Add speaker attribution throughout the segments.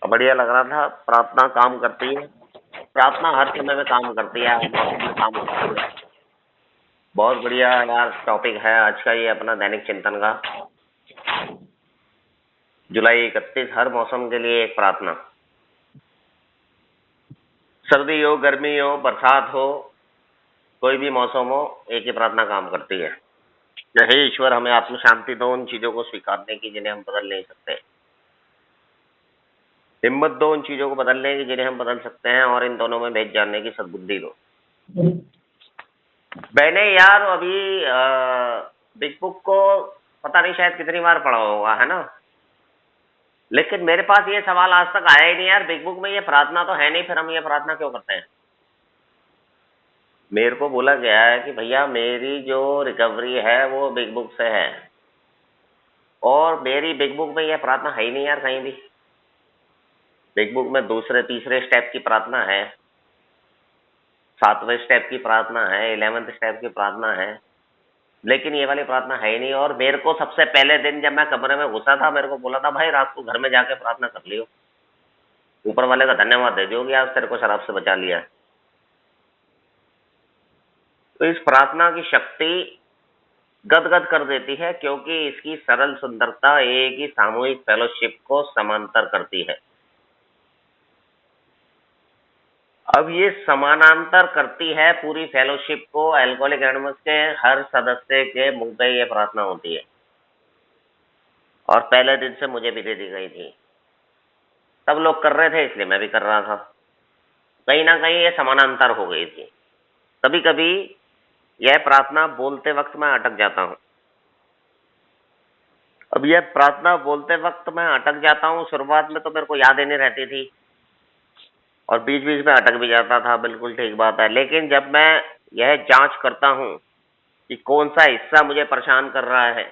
Speaker 1: बढ़िया लग रहा था। प्रार्थना काम करती है। प्रार्थना हर समय में काम करती है, हर मौसम में काम करती है। बहुत बढ़िया यार टॉपिक है आज का ये अपना दैनिक चिंतन का। जुलाई 31, हर मौसम के लिए एक प्रार्थना। सर्दी हो, गर्मी हो, बरसात हो, कोई भी मौसम हो, एक ही प्रार्थना काम करती है। हे ईश्वर, हमें आत्म शांति दो उन चीजों को स्वीकारने की जिन्हें हम बदल नहीं सकते। हिम्मत दो उन चीजों को बदलने की जिन्हें हम बदल सकते हैं, और इन दोनों में भेद जानने की सद्बुद्धि दो। मैंने यार अभी बिग बुक को पता नहीं शायद कितनी बार पढ़ा होगा, है ना। लेकिन मेरे पास ये सवाल आज तक आया ही नहीं यार, बिग बुक में ये प्रार्थना तो है नहीं, फिर हम ये प्रार्थना क्यों करते हैं। मेरे को बोला गया है कि भैया मेरी जो रिकवरी है वो बिग बुक से है, और मेरी बिग बुक में यह प्रार्थना है ही नहीं यार कहीं भी। बिग बुक में दूसरे तीसरे स्टेप की प्रार्थना है, 7वें स्टेप की प्रार्थना है, 11वें स्टेप की प्रार्थना है, लेकिन ये वाली प्रार्थना है ही नहीं। और मेरे को सबसे पहले दिन जब मैं कमरे में घुसा था, मेरे को बोला था भाई रात को घर में जाके प्रार्थना कर लियो, ऊपर वाले का धन्यवाद दे दियो कि आज तेरे को शराब से बचा लिया। तो इस प्रार्थना की शक्ति गदगद कर देती है, क्योंकि इसकी सरल सुंदरता एक ही सामूहिक फेलोशिप को समांतर करती है। अब ये समानांतर करती है पूरी फेलोशिप को। एल्कोहलिक एनोनिमस के हर सदस्य के मुंह पे ये प्रार्थना होती है, और पहले दिन से मुझे भी दे दी गई थी। सब लोग कर रहे थे इसलिए मैं भी कर रहा था। कहीं ना कहीं ये समानांतर हो गई थी। कभी कभी यह प्रार्थना बोलते वक्त मैं अटक जाता हूँ। अब यह प्रार्थना बोलते वक्त मैं अटक जाता हूँ। शुरुआत में तो मेरे को याद ही नहीं रहती थी, और बीच बीच में अटक भी जाता था, बिल्कुल ठीक बात है। लेकिन जब मैं यह जांच करता हूँ कि कौन सा हिस्सा मुझे परेशान कर रहा है,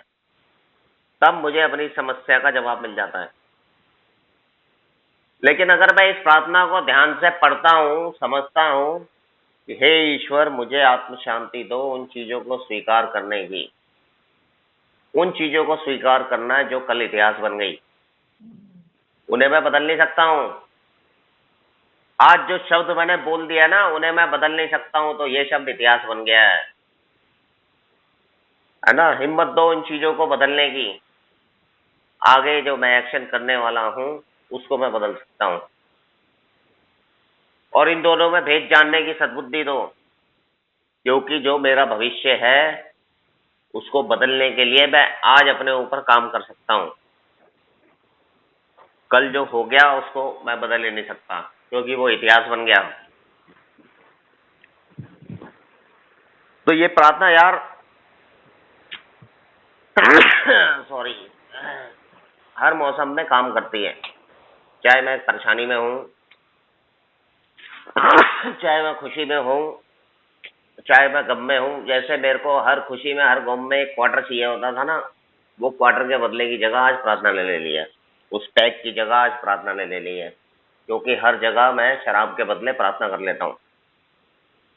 Speaker 1: तब मुझे अपनी समस्या का जवाब मिल जाता है। लेकिन अगर मैं इस प्रार्थना को ध्यान से पढ़ता हूँ, समझता हूँ कि हे ईश्वर, मुझे आत्म शांति दो उन चीजों को स्वीकार करने की, उन चीजों को स्वीकार करना है जो कल इतिहास बन गई, उन्हें मैं बदल नहीं सकता हूँ। आज जो शब्द मैंने बोल दिया ना, उन्हें मैं बदल नहीं सकता हूँ, तो ये शब्द इतिहास बन गया है ना। हिम्मत दो उन चीजों को बदलने की, आगे जो मैं एक्शन करने वाला हूं उसको मैं बदल सकता हूं, और इन दोनों में भेद जानने की सद्बुद्धि दो, क्योंकि जो मेरा भविष्य है उसको बदलने के लिए मैं आज अपने ऊपर काम कर सकता हूं। कल जो हो गया उसको मैं बदल ही नहीं सकता, क्योंकि वो इतिहास बन गया। तो ये प्रार्थना यार सॉरी, हर मौसम में काम करती है। चाहे मैं परेशानी में हूं, चाहे मैं खुशी में हूं, चाहे मैं गम में हूं। जैसे मेरे को हर खुशी में, हर गम में एक क्वार्टर चाहिए होता था ना, वो क्वार्टर के बदले की जगह आज प्रार्थना ने ले ली है। उस पैक की जगह आज प्रार्थना ने ले ली है, क्योंकि हर जगह मैं शराब के बदले प्रार्थना कर लेता हूँ।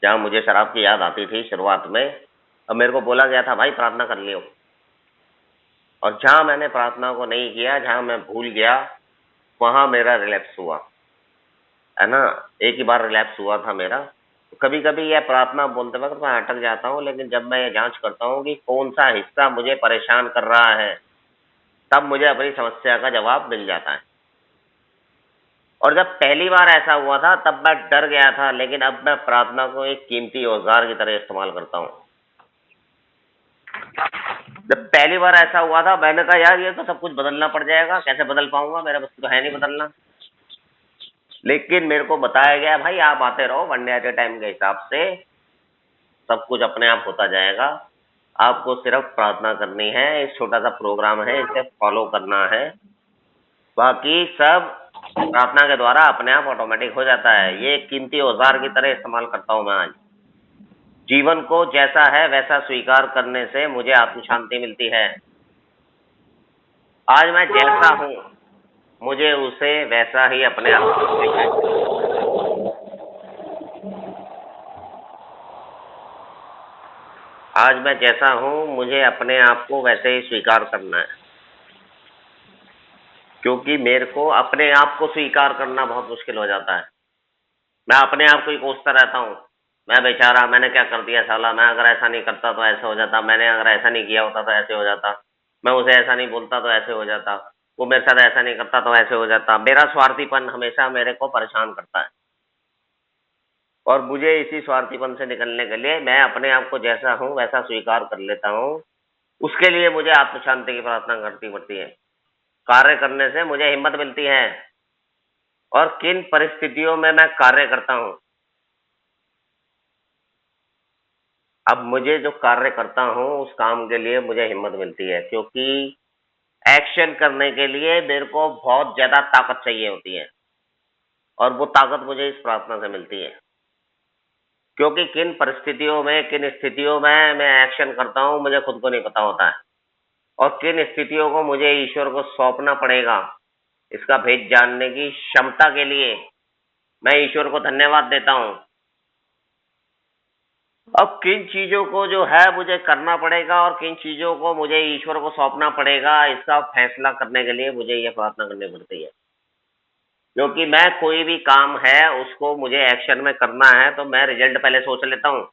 Speaker 1: जहाँ मुझे शराब की याद आती थी शुरुआत में, अब मेरे को बोला गया था भाई प्रार्थना कर लियो, और जहाँ मैंने प्रार्थना को नहीं किया, जहाँ मैं भूल गया, वहां मेरा रिलैप्स हुआ, है ना। एक ही बार रिलैप्स हुआ था मेरा। कभी कभी यह प्रार्थना बोलते वक्त मैं अटक जाता हूँ, लेकिन जब मैं ये जांच करता हूँ कि कौन सा हिस्सा मुझे परेशान कर रहा है, तब मुझे अपनी समस्या का जवाब मिल जाता है। और जब पहली बार ऐसा हुआ था तब मैं डर गया था, लेकिन अब मैं प्रार्थना को एक कीमती औजार की तरह इस्तेमाल करता हूँ। जब पहली बार ऐसा हुआ था, मैंने कहा यार ये तो सब कुछ बदलना पड़ जाएगा, कैसे बदल पाऊंगा, मेरा बस तो है नहीं बदलना। लेकिन मेरे को बताया गया भाई आप आते रहो, one day at A time के हिसाब से सब कुछ अपने आप होता जाएगा। आपको सिर्फ प्रार्थना करनी है, एक छोटा सा प्रोग्राम है, इसे फॉलो करना है, बाकी सब प्रार्थना के द्वारा अपने आप ऑटोमेटिक हो जाता है। ये एक कीमती औजार की तरह इस्तेमाल करता हूं मैं आज। जीवन को जैसा है वैसा स्वीकार करने से मुझे आत्म शांति मिलती है। आज मैं जैसा हूं, मुझे उसे वैसा ही अपने आप स्वीकार करना है। आज मैं जैसा हूं, मुझे अपने आप को वैसे ही स्वीकार करना है, क्योंकि मेरे को अपने आप को स्वीकार करना बहुत मुश्किल हो जाता है। मैं अपने आप को ही कोसता रहता हूँ, मैं बेचारा, मैंने क्या कर दिया साला, मैं अगर ऐसा नहीं करता तो ऐसा हो जाता, मैंने अगर ऐसा नहीं किया होता तो ऐसे हो जाता, मैं उसे ऐसा नहीं बोलता तो ऐसे हो जाता, वो मेरे साथ ऐसा नहीं करता तो ऐसे हो जाता। मेरा स्वार्थीपन हमेशा मेरे को परेशान करता है और मुझे इसी स्वार्थीपन से निकलने के लिए मैं अपने आप को जैसा हूँ वैसा स्वीकार कर लेता हूँ। उसके लिए मुझे आत्म शांति की प्रार्थना करनी पड़ती है। कार्य करने से मुझे हिम्मत मिलती है और किन परिस्थितियों में मैं कार्य करता हूँ। अब मुझे जो कार्य करता हूँ उस काम के लिए मुझे हिम्मत मिलती है, क्योंकि एक्शन करने के लिए मेरे को बहुत ज़्यादा ताकत चाहिए होती है और वो ताकत मुझे इस प्रार्थना से मिलती है। क्योंकि किन परिस्थितियों में, किन स्थितियों में मैं एक्शन करता हूँ मुझे खुद को नहीं पता होता है और किन स्थितियों को मुझे ईश्वर को सौंपना पड़ेगा, इसका भेद जानने की क्षमता के लिए मैं ईश्वर को धन्यवाद देता हूँ। अब किन चीज़ों को जो है मुझे करना पड़ेगा और किन चीज़ों को मुझे ईश्वर को सौंपना पड़ेगा, इसका फैसला करने के लिए मुझे ये प्रार्थना करनी पड़ती है। क्योंकि मैं कोई भी काम है उसको मुझे एक्शन में करना है तो मैं रिजल्ट पहले सोच लेता हूँ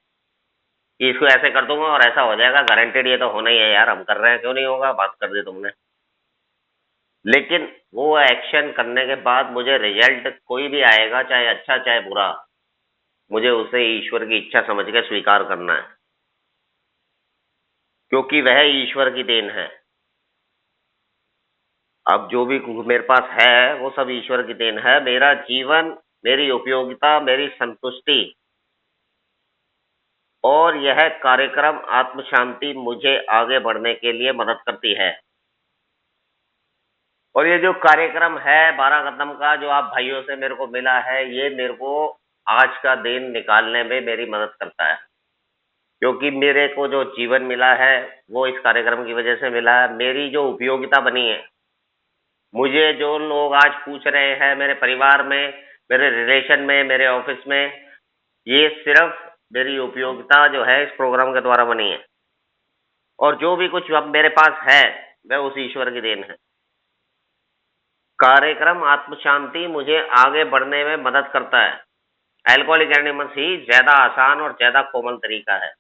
Speaker 1: कि इसको ऐसे कर दूँगा और ऐसा हो जाएगा, गारंटीड ये तो होना ही है यार, हम कर रहे हैं, क्यों नहीं होगा, बात कर दी तुमने। लेकिन वो एक्शन करने के बाद मुझे रिजल्ट कोई भी आएगा, चाहे अच्छा चाहे बुरा, मुझे उसे ईश्वर की इच्छा समझ के स्वीकार करना है, क्योंकि वह ईश्वर की देन है। अब जो भी मेरे पास है वो सब ईश्वर की देन है। मेरा जीवन, मेरी उपयोगिता, मेरी संतुष्टि और यह कार्यक्रम आत्म शांति मुझे आगे बढ़ने के लिए मदद करती है। और ये जो कार्यक्रम है 12 कदम का, जो आप भाइयों से मेरे को मिला है, ये मेरे को आज का दिन निकालने में मेरी मदद करता है। क्योंकि मेरे को जो जीवन मिला है, वो इस कार्यक्रम की वजह से मिला है। मेरी जो उपयोगिता बनी है, मुझे जो लोग आज पूछ रहे हैं मेरे परिवार में, मेरे रिलेशन में, मेरे ऑफिस में, ये सिर्फ मेरी उपयोगिता जो है इस प्रोग्राम के द्वारा बनी है। और जो भी कुछ अब मेरे पास है, वह उस ईश्वर की देन है। कार्यक्रम आत्म शांति मुझे आगे बढ़ने में मदद करता है। अल्कोहलिक एनोनिमस ही ज़्यादा आसान और ज़्यादा कोमल तरीका है।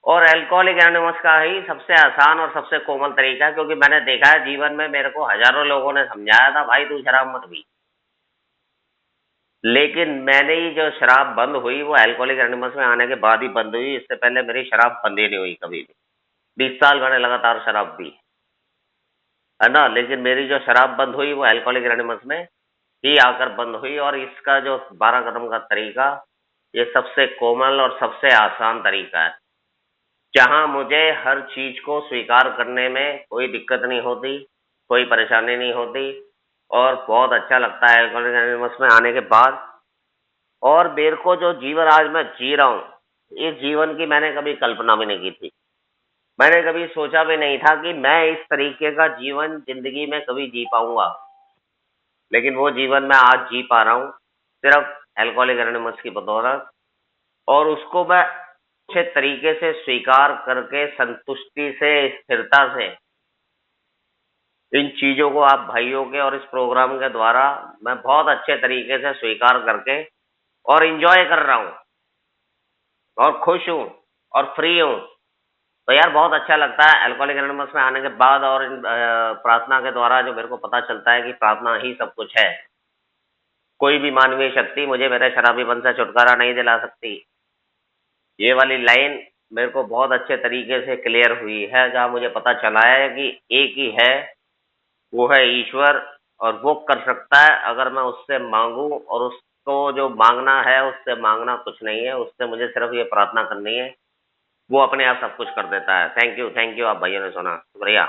Speaker 1: और अल्कोहलिक एनोनिमस का ही सबसे आसान और सबसे कोमल तरीका है, क्योंकि मैंने देखा है जीवन में, मेरे को हज़ारों लोगों ने समझाया था, भाई तू शराब मत पी। लेकिन मैंने ही जो शराब बंद हुई वो अल्कोहलिक एनोनिमस में आने के बाद ही बंद हुई, इससे पहले मेरी शराब बंद ही नहीं हुई कभी भी। 20 साल मैंने लगातार शराब पी, है ना? लेकिन मेरी जो शराब बंद हुई वो अल्कोहलिक एनोनिमस में ही आकर बंद हुई। और इसका जो 12 कदम का तरीका, ये सबसे कोमल और सबसे आसान तरीका है, जहाँ मुझे हर चीज़ को स्वीकार करने में कोई दिक्कत नहीं होती, कोई परेशानी नहीं होती और बहुत अच्छा लगता है अल्कोहलिक एनोनिमस में आने के बाद। और मेरे को जो जीवन आज मैं जी रहा हूँ, इस जीवन की मैंने कभी कल्पना भी नहीं की थी। मैंने कभी सोचा भी नहीं था कि मैं इस तरीके का जीवन ज़िंदगी में कभी जी पाऊँगा। लेकिन वो जीवन मैं आज जी पा रहा हूँ, सिर्फ़ अल्कोहलिक एनोनिमस की बदौलत। और उसको मैं अच्छे तरीके से स्वीकार करके, संतुष्टि से, स्थिरता से, इन चीज़ों को आप भाइयों के और इस प्रोग्राम के द्वारा मैं बहुत अच्छे तरीके से स्वीकार करके और एन्जॉय कर रहा हूँ और खुश हूँ और फ्री हूँ। तो यार बहुत अच्छा लगता है अल्कोहलिक एनोनिमस में आने के बाद और इन प्रार्थना के द्वारा जो मेरे को पता चलता है कि प्रार्थना ही सब कुछ है। कोई भी मानवीय शक्ति मुझे मेरे शराबीपन से छुटकारा नहीं दिला सकती। ये वाली लाइन मेरे को बहुत अच्छे तरीके से क्लियर हुई है, जहाँ मुझे पता चला है कि एक ही है, वो है ईश्वर। और वो कर सकता है अगर मैं उससे माँगूँ, और उसको जो माँगना है, उससे माँगना कुछ नहीं है, उससे मुझे सिर्फ़ ये प्रार्थना करनी है, वो अपने आप सब कुछ कर देता है। थैंक यू आप भाइयों ने सुना। शुक्रिया।